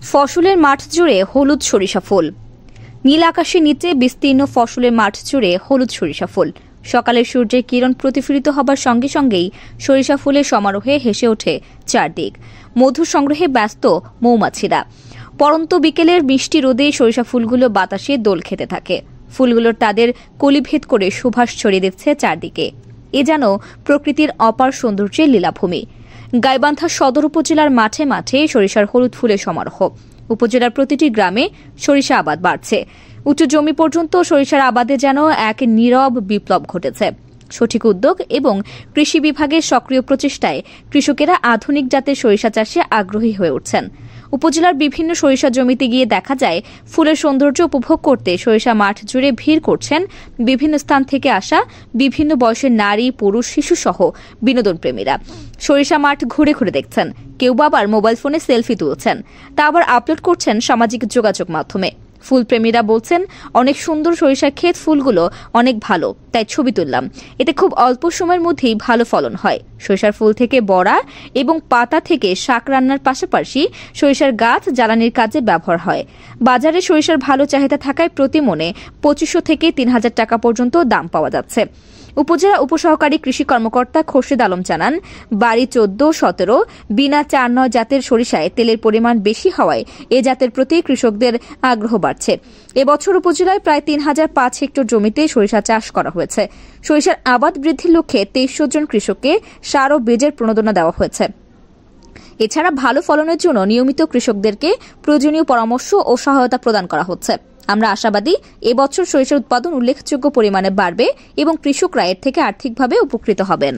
ফসলের মাঠ জুড়ে হলুদ সরিষা ফুল। নীল আকাশের নিচে বিস্তীর্ণ ফসলের মাঠ জুড়ে হলুদ সরিষা ফুল। সকালের সূর্যের কিরণ প্রতিফলিত হবার সঙ্গে সঙ্গেই সরিষা ফুলের সমারোহে হেসে ওঠে চারদিক। মধু সংগ্রহে ব্যস্ত মৌমাছিরা। পরন্ত বিকেলের মিষ্টি রোদে সরিষা ফুলগুলো বাতাসে দোল খেতে থাকে। ফুলগুলোর তাদের কলিভেদ করে সুবাস ছড়িয়ে দিচ্ছে চারদিকে। এ যেন প্রকৃতির অপার সৌন্দর্যের লীলাভূমি। গাইবান্ধা সদর উপজেলার মাঠে মাঠে সরিষার হলুদ ফুলের সমারোহ। উপজেলার প্রতিটি গ্রামে সরিষা আবাদ বাড়ছে। উঁচু জমি পর্যন্ত সরিষার আবাদে যেন এক নীরব বিপ্লব ঘটেছে। সঠিক উদ্যোগ এবং কৃষি বিভাগের সক্রিয় প্রচেষ্টায় কৃষকেরা আধুনিক জাতের সরিষা চাষে আগ্রহী হয়ে উঠছেন। উপজেলার বিভিন্ন সরিষা জমিতে গিয়ে দেখা যায় ফুলের সৌন্দর্য উপভোগ করতে সরিষা মাঠ জুড়ে ভিড় করছেন বিভিন্ন স্থান থেকে আসা বিভিন্ন বয়সের নারী, পুরুষ, শিশু সহ বিনোদন প্রেমীরা। সরিষা মাঠ ঘুরে ঘুরে দেখছেন, কেউ আবার মোবাইল ফোনে সেলফি তুলছেন, তা আবার আপলোড করছেন সামাজিক যোগাযোগ মাধ্যমে। ফুলপ্রেমীরা বলছেন, অনেক সুন্দর সরিষার ক্ষেত, ফুলগুলো অনেক ভালো, তাই ছবি তুললাম। এতে খুব অল্প সময়ের মধ্যেই ভালো ফলন হয়। সরিষার ফুল থেকে বড়া এবং পাতা থেকে শাক রান্নার পাশাপাশি সরিষার গাছ জ্বালানির কাজে ব্যবহার হয়। বাজারে সরিষার ভালো চাহিদা থাকায় প্রতি মনে 2500 থেকে 3000 টাকা পর্যন্ত দাম পাওয়া যাচ্ছে। উপজেলা উপসহকারী কৃষি কর্মকর্তা খোরশেদ আলম জানান, বাড়ি 14-17 বিনা 4-9 জাতের সরিষায় তেলের পরিমাণ বেশি হওয়ায় এ জাতের প্রতি কৃষকদের আগ্রহ বাড়ছে। এবছর উপজেলায় প্রায় 3005 হেক্টর জমিতে সরিষা চাষ করা হয়েছে। সরিষার আবাদ বৃদ্ধির লক্ষ্যে 2300 জন কৃষককে সার ও বীজের প্রণোদনা দেওয়া হয়েছে। এছাড়া ভালো ফলনের জন্য নিয়মিত কৃষকদেরকে প্রয়োজনীয় পরামর্শ ও সহায়তা প্রদান করা হচ্ছে। আমরা আশাবাদী, এবছর সরিষার উৎপাদন উল্লেখযোগ্য পরিমাণে বাড়বে এবং কৃষকরা এর থেকে আর্থিকভাবে উপকৃত হবেন।